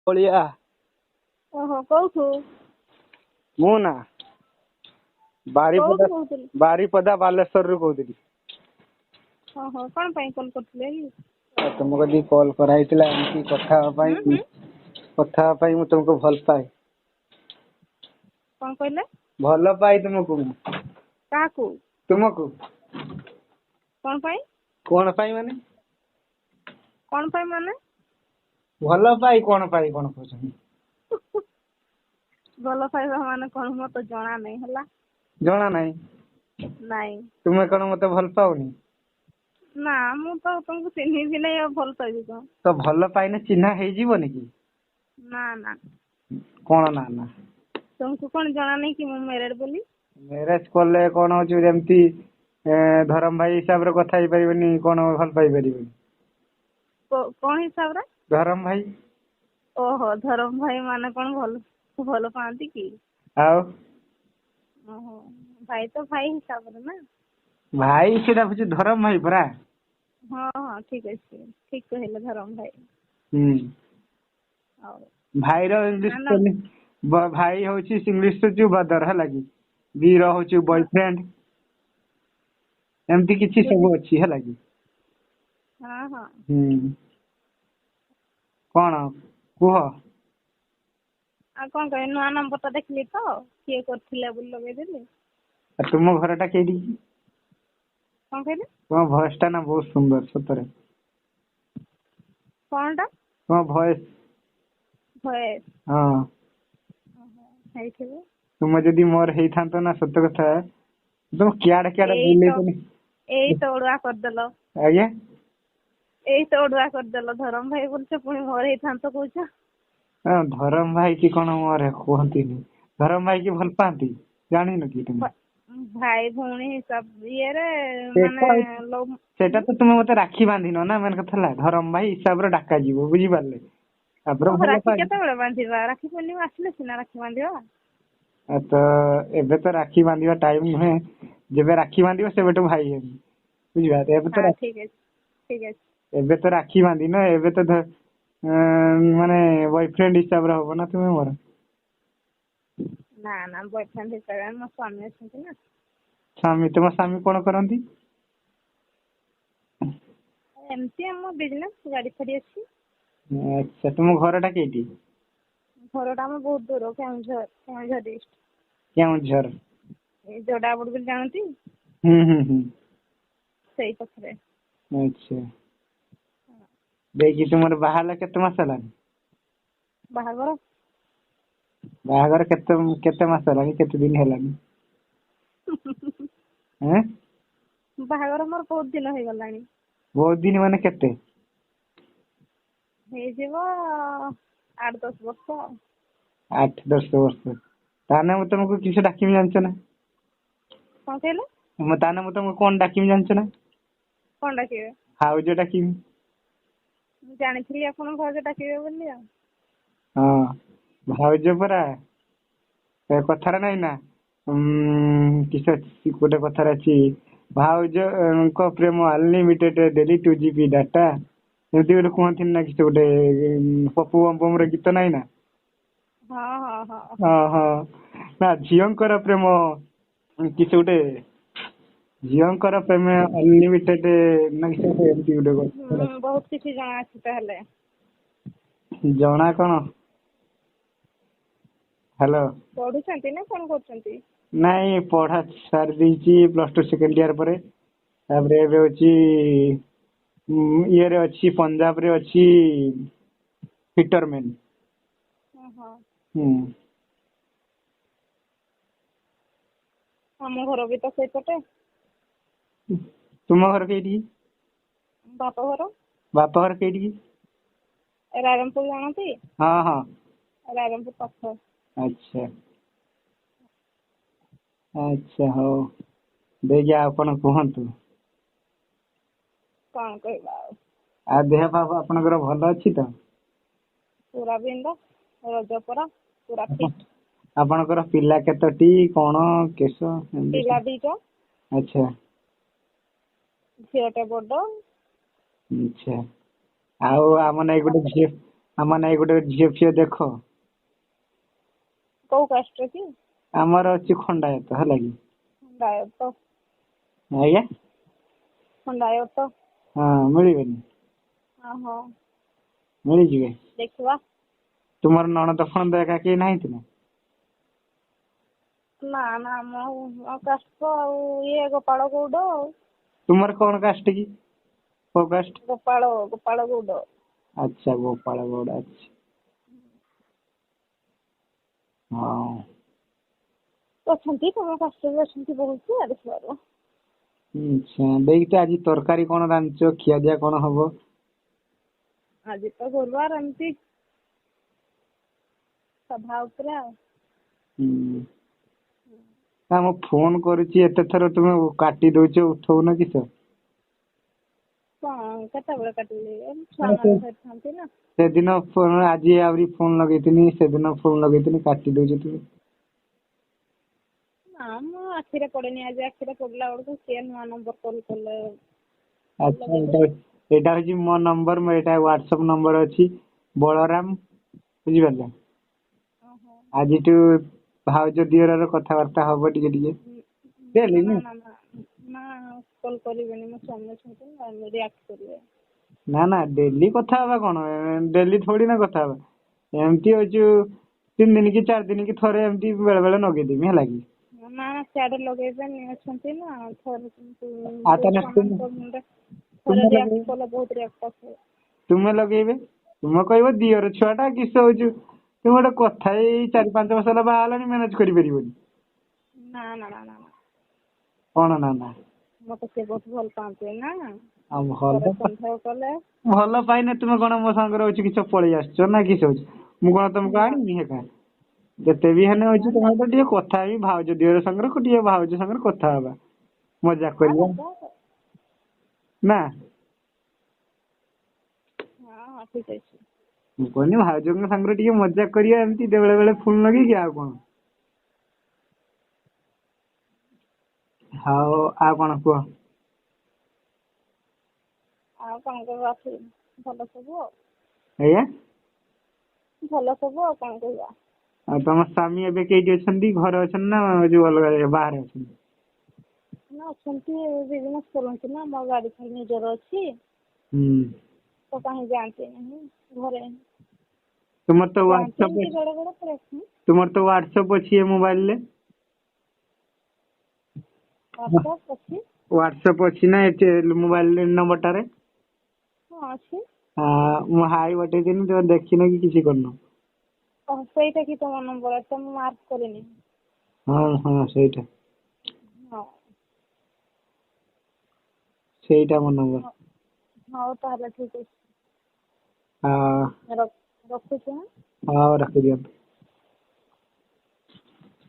ଓଳିଆ ଓହୋ କୋଉଠୁ ମୁଁ ନା ବାରିପଦା କହୁଥିଲୁ? ବାରିପଦା ବାଲେଶ୍ୱରରୁ କହୁଥିଲି। ଓହୋ କଣ ପାଇଁ କଲ୍ କରିଥିଲେ କି? ତୁମକୁ କତିକି କଲ୍ କରାହେଇଥିଲା ଏମିତି କଥା ହେବା ହୁଁ ପାଇଁ। ହୁଁ କଥା ହେବା ପାଇଁ ମୁଁ ତୁମକୁ ଭଲ ପାଏ। କଣ କହିଲେ? ଭଲ ପାଏ ତୁମକୁ। କାହାକୁ? ତୁମକୁ। କଣ ପାଇଁ? କଣ ପାଇଁ ମାନେ? କଣ ପାଇଁ ମାନେ? ଭଲ ପାଇ କଣ କହୁଛନ୍ତି? ଭଲ ପାଇବା ମାନେ କଣ ମତେ ଜଣା ନାହିଁ ହେଲା। ଜଣା ନାହିଁ। ନାଇଁ। ତୁମେ କଣ ମତେ ଭଲ ପାଉନି? ନା ମୁଁ ତ ତମକୁ ଚିହ୍ନିବି ନାହିଁ ଆଉ ଭଲ ପାଇବି କଣ? ତ ଭଲ ପାଇଲେ ଚିହ୍ନା ହେଇଯିବନି କି? ନା ନା। କଣ ନା ନା? ତମକୁ କଣ ଜଣା ନାହିଁ କି ମୁଁ ମ୍ୟାରେଡ୍ ବୋଲି? ମ୍ୟାରେଜ କଲେ କଣ ହଉଛି ଯେମିତି ଧରମ ଭାଇ ହିସାବରେ କଥା ହେଇପାରିବନି କଣ ଭଲ ପାଇ ପାରିବନି? କଣ ହିସାବରେ? ଧରମ ଭାଇ। ଓହୋ ଧରମ ଭାଇ ମାନେ କଣ ଭଲ ପାଆନ୍ତି କି? ଆଉ ଓହୋ ଭାଇ ତ ଭାଇ ହିସାବରେ ନା। ଭାଇ ସେଟା ହଉଛି ଧରମ ଭାଇ ପରା। ହଁ ହଁ ଠିକ ଅଛି ଠିକ କହିଲେ ଧରମ ଭାଇ। ହୁଁ ହଉ ଭାଇର ନା ନା ଇଂଲିଶ ଭାଇ ହଉଛି ଇଂଲିଶ ହଉଛି ବ୍ରଦର ହେଲା କି। ବି ର ହଉଛି ହଁ ବୟଫ୍ରେଣ୍ଡ। ଏମିତି କିଛି ବୁଝି ସବୁ ଅଛି ହେଲା କି। ହଁ ହଁ। ହୁଁ କଣ କୁହ? ଆଉ କଣ କହିବି ନୂଆ ନମ୍ବର ଟା ଦେଖିଲି ତ କିଏ କରିଥିଲା ବୋଲି ଲଗେଇଦେଲି। ଆଉ ତୁମ ଘରଟା କେଇଠି କି? କଣ କହିଲେ? ତମ ଭଏସ ଟା ନା ବହୁତ ସୁନ୍ଦର ସତରେ। କଣଟା? ତମ ଭଏସ। ଭଏସ। ହଁ। ଓହୋ ହେଇଥିବ। ତୁମେ ଯଦି ମୋର ହେଇଥାନ୍ତ ନା ସତ କଥା ତମ କିଆଡେ ଏଇ ତ ଅଡୁଆ କରିଦେଲ। ଆଜ୍ଞା। ଏଇ ତ ଅଡୁଆ କରିଦେଲ ଧରମ ଭାଇ ବୋଲଛ ପୁଣି ମୋର ହେଇଥାନ୍ତ କହୁଛ। ହଁ ଧରମ ଭାଇ କି କଣ ମୋର କୁହନ୍ତିନି ଧରମ ଭାଇ କି ଭଲ ପାଆନ୍ତି ଜାଣିନ କି ତମେ? ଭାଇ ଭଉଣୀ ହିସାବ ଇଏରେ ସେଟା ମାନେ ହଉଛି ସେଟା ତ ତୁମେ ମତେ ରାକ୍ଷୀ ବାନ୍ଧିନ ନା ମେନ୍ କଥା ହେଲା ଧରମ ଭାଇ ହିସାବରେ ଡାକା ଯିବ ବୁଝିପାରିଲେ। ତାପରେ ଓହୋ ଭଲ ରାକ୍ଷୀ ପାଇ କେତେବେଳେ ବାନ୍ଧିବା ରାକ୍ଷୀ ପୂର୍ଣ୍ଣିମା ଆସିଲେ ସିନା ରାକ୍ଷୀ ବାନ୍ଧିବା। ଆ ତ ଏବେ ତ ରାକ୍ଷୀ ବାନ୍ଧିବା ଟାଇମ ନୁହେଁ ଯେବେ ରାକ୍ଷୀ ବାନ୍ଧିବ ସେବେଠୁ ଭାଇ ହେବି। ବୁଝିପାରିଲେ ହଁ ଠିକ ଅଛି ଠିକ ଅଛି। ଏବେ ତ ରାକ୍ଷୀ ବାନ୍ଧିନ ଏବେ ତ ମାନେ ବୟଫ୍ରେଣ୍ଡ ହିସାବରେ ହବ ନା ତୁମେ ମୋର। ନା ନା ବୟଫ୍ରେଣ୍ଡ ହିସାବରେ ମୋ ସ୍ୱାମୀ ଅଛନ୍ତି ନା। ସ୍ୱାମୀ ତୁମ ସ୍ୱାମୀ କଣ କରନ୍ତି? ଏମିତି ଆମ ବିଜନେସ ଗାଡି ଫାଡି ଅଛି। ଆଚ୍ଛା ତୁମ ଘର ଟା କେଇଠି? ଘରଟା ଆମ ବହୁତ ଦୂର କେଉଁଝର ଡିଷ୍ଟ। କେଉଁଝର। ଏଇ ଯୋଡା ବଡ ବିଲ ଜାଣନ୍ତି? ହୁଁ ହୁଁ ହୁଁ। ସେଇ ପାଖରେ। ଆଚ୍ଛା। ଦେଇକି ତୁମର ବାହା ହେଲା କେତେ ମାସ ହେଲାଣି? ବାହାଘର ବାହାଘର କେତେ ମାସ ହେଲାଣି କେତେ ଦିନ ହେଲାଣି? ଆଁ ବାହାଘର ମୋର ବହୁତ ଦିନ ହେଇଗଲାଣି। ବହୁତ ଦିନ ମାନେ କେତେ? ହେଇଯିବ 8-10 ବର୍ଷ ଆଉ। 8-10 ବର୍ଷ ତାହେଲେ ମୁଁ ତମକୁ କିସ ଡାକିମି ଜାଣିଛ ନା? କଣ କହିଲେ? ତାହେଲେ ମୁଁ ତମକୁ କଣ ଡାକିମି ଜାଣିଛ ନା? କଣ ଡାକିବେ? ଭାଉଜ ଡାକିମି। ମୁଁ ଜାଣିଥିଲି ଆପଣ ଭାଉଜ ଡାକିବେ ବୋଲି ଆଉ। ହଁ ଭାଉଜ ପରା କଥାରେ ନାଇଁ ନା କିସ ଗୋଟେ କଥାରେ ଅଛି ଭାଉଜଙ୍କ ପ୍ରେମ ଅନଲିମିଟେଡ ଡେଲି 2GB ଡାଟା। ଏମିତି ଗୋଟେ କୁହନ୍ତିନି ନା କିଛି ଗୋଟେ ପପୁ ପମପମ ର ଗୀତ ନାଇଁ ନା? ହଁ ହଁ ହଁ। ଓହୋ ନା ଝିଅଙ୍କର ପ୍ରେମ କିଛି ଗୋଟେ ଝିଅଙ୍କର ପ୍ରେମ ଅନଲିମିଟେଡ ନା ଏମିତି ଗୋଟେ ବହୁତ କିଛି ଜଣା ଅଛି ତାହେଲେ। ଜଣା କଣ? ହ୍ୟାଲୋ। ପଢୁଛନ୍ତି ନା କଣ କରୁଛନ୍ତି? ନାଇଁ ପଢା ସାରି ଦେଇଛି ପ୍ଲସ ଟୁ ସେକେଣ୍ଡ ଇୟର ପରେ। ତାପରେ ଏବେ ହଉଛି ଇଏରେ ଅଛି ପଞ୍ଜାବ ରେ ଅଛି ଫିଟର ମ୍ୟାନ୍। ଓହୋ। ହୁଁ। ଆମ ଘର ବି ତ ସେଇପଟେ। ତୁମ ଘର କେଇଠି? ବାପଘର। ବାପଘର କେଇଠି କି? ରାଇରଙ୍ଗପୁର ଜାଣନ୍ତି? ହଁ ହଁ। ରାଇରଙ୍ଗପୁର ପାଖ। ଆଚ୍ଛା। ଆଚ୍ଛା ହଉ ଦେଇକି ଆଉ କଣ କୁହନ୍ତୁ? କଣ କହିବା ଆଉ? ଆଉ ଦେହ ପା ଆପଣଙ୍କର ଭଲ ଅଛି ତ? ପୁରା ବିନ୍ଦାସ ରଜ ପରା ପୁରା ଫିଟ। ଆପଣଙ୍କର ପିଲା କେତୋଟି କଣ କେଶ ପିଲା ଦିଟା ଆଚ୍ଛା। ଝିଅଟେ ବଡ। ଆଚ୍ଛା ଆଉ ଆମ ନାଗି ଗୋଟେ ଝିଅ ଆମ ନାଇଁ ଗୋଟେ ଝିଅ ଫିଅ ଦେଖ। କୋଉ କାଷ୍ଟର କି? ଆମର ଅଛି ଖଣ୍ଡାୟତ ହେଲା କି। ଖଣ୍ଡାୟତ ଆଜ୍ଞା ଖଣ୍ଡାୟତ ହଁ ମିଳିବେନି, ଓହୋ ମିଳିଯିବେ। ଦେଖିବା। ତୁମର ନଣନ୍ଦ ଫଣନ୍ଦ ଏକା କେହି ନାହାନ୍ତି ନା? ନା ନା ମୋ କାଷ୍ଟ ଆଉ ଇଏ ଗୋପାଳ ଗୌଡ ଆଉ। ତୁମର କଣ କାଷ୍ଟ କି? କୋଉ କାଷ୍ଟ? ଗୋପାଳ ଗୌଡ। ଆଚ୍ଛା ଗୋପାଳ ଗୌଡ ଅଛି। ହଁ ଅଛନ୍ତି ତମ କାଷ୍ଟରେ ବି ଅଛନ୍ତି ବହୁତ ଦେଖିବାରୁ। ଆଚ୍ଛା ଦେଇକି ତ ଆଜି ତରକାରୀ କଣ ରାନ୍ଧିଛ, ଖିଆ ପିଆ କଣ ହବ? ଆଜି ତ ଗୁରୁବାର ଏମିତି ସାଧା ଉପରେ ଆଉ। ହୁଁ ନା ମୁଁ ଫୋନ କରୁଛି ଏତେ ଥର ତୁମେ କାଟି ଦଉଛ ଉଠଉନ କିସ? କଣ କେତେବେଳେ କାଟିଲି ଛୁଆମାନେ ଧରିଥାନ୍ତି ନା। ସେଦିନ ଆଜି ଆହୁରି ଫୋନ ଲଗେଇଥିଲି, ସେଦିନ ଫୋନ ଲଗେଇଥିଲି କାଟି ଦଉଛ ତୁମେ। ନା ମୋ ଆଖିରେ ପଡେନି, ଆଜି ଆଖିରେ ପଡିଲା ବେଳକୁ ସିଏ ନୂଆ ନମ୍ବର କଲ କଲେ। ଆଚ୍ଛା ଏଇଟା ହଉଛି ମୋ ନମ୍ବର, ମୋର ଏଇଟା ହ୍ୱାଟ୍ସଆପ ନମ୍ବର ଅଛି ବଳରାମ, ବୁଝିପାରିଲ। ଓହୋ ଆଜିଠୁ ଭାଉଜ ଦିଅରର କଥାବାର୍ତ୍ତା ହବ ଟିକେ ଟିକେ। ନା ଡେଲି ନା ନା ନା ନା ନା କଲ କରିବେନି, ମୋ ସ୍ୱାମୀ ଅଛନ୍ତି ନା ରିଆକ୍ଟ କରିବେ। ନା ନା ଡେଲି କଥା ହବା କଣ, ଡେଲି ଥୋଡି ନା କଥା ହବା। ଏମିତି ହଉଛୁ 3 ଦିନ କି 4 ଦିନ କି ଥରେ ଏମିତି ବେଳେ ବେଳେ ଲଗେଇଦେମି ହେଲା କି। ନା ସିଆଡେ ଲଗେଇବେନି ଅଛନ୍ତି ନା ଥରେ ଆଉ ଯୋଉ ତାହେଲେ ଛୁଆମାନଙ୍କ ମୁଣ୍ଡରେ ଥରେ ତୁମେ ରିଆକ୍ଟ ଲଗେଇବ, କଲେ ବହୁତ ରିଆକ୍ଟ ଆସିବ। ତୁମେ ଲଗେଇବେ, ତୁମେ କହିବ ଦିଅର ଛୁଆ ଟା କିସ ହଉଛୁ। ତୁମେ ଗୋଟେ କଥା ଏଇ 4-5 ବର୍ଷ ହେଲା ବାହା ହେଲାଣି ମ୍ୟାନେଜ କରିପାରିବନି। ନା ନା ନା ନା ନା କଣ ନା ନା ମତେ ସେ ବହୁତ ଭଲ ପାଆନ୍ତି ନା, ଆଉ ଥରେ ଭଲ ସନ୍ଦେହ କଲେ। ଭଲ ପାଇନେ ତୁମେ କଣ ମୋ ସାଙ୍ଗରେ ହଉଛି କିସ ପଳେଇ ଆସିଛ ନା କିସ ହଉଛି, ମୁଁ କଣ ତମକୁ ନା ଆଣିବି ଏକା। ଯେତେ ବି ହେନେ ନା ହଉଛି ତମ ସହିତ ଟିକେ କଥା ହେବି, ଭାଉଜ ଦିଅର ସାଙ୍ଗରେ ଟିକେ ଭାଉଜ ସାଙ୍ଗରେ କଥା ହବା। ମଜାକ କରିବା ନା। ହଁ ହଁ ଠିକ ଅଛି। ମୁଁ କହିଲି ଭାଉଜଙ୍କ ସାଙ୍ଗରେ ଟିକେ ମଜାକ କରିବା ଏମିତି ବେଳେ ବେଳେ ଫୋନ୍ ଲଗେଇକି, ଆଉ କଣ। ହଉ ଆଉ କଣ କୁହ? ଆଉ କଣ କହିବା, ଭଲ ସବୁ ଆଉ। ଆଜ୍ଞା ଭଲ ସବୁ ଆଉ କଣ କହିବା। ଆଉ ତମ ସ୍ୱାମୀ ଏବେ କେଇଠି ଅଛନ୍ତି, ଘରେ ଅଛନ୍ତି ନା ଯୋଉ ଅଲଗା ବାହାରେ ଅଛନ୍ତି? ନା ଅଛନ୍ତି, ବିଜନେସ କରନ୍ତି ନା, ମୋ ଗାଡି ଫାଡି ନିଜର ଅଛି। ହୁଁ ତ କାହିଁ ଯାଆନ୍ତି ନାହିଁ ଘରେ। ତୁମର ତ ଯାଆନ୍ତି ହ୍ୱାଟ୍ସଆପ ଏମିତି ଅଛି, ବେଳେ ବେଳେ ପଳେଇ ଆସନ୍ତି। ତୁମର ତ ହ୍ୱାଟ୍ସଆପ ଅଛି ଏ ମୋବାଇଲ ରେ। ହ୍ୱାଟ୍ସଆପ ଅଛି। ହ୍ୱାଟ୍ସଆପ ଅଛି ନା ଏଠି ମୋବାଇଲ ନମ୍ବରଟାରେ। ହଁ ଅଛି। ହଁ ମୁଁ ହାଇ ପଠେଇଥିଲି ତମେ ଦେଖିନ କି କିଛି କରିନ। ଓହ ସେଇଟା କି ତମ ନମ୍ବର, ଏତେ ମୁଁ ମାର୍କ କରିନି। ହଁ ହଁ ସେଇଟା। ହଁ ସେଇଟା ମୋ ନମ୍ବର। ହଉ ତାହେଲେ ଠିକ ଅଛି। ହଁ ରଖୁଛି ଆଁ। ହଉ ରଖିଦିଅନ୍ତୁ।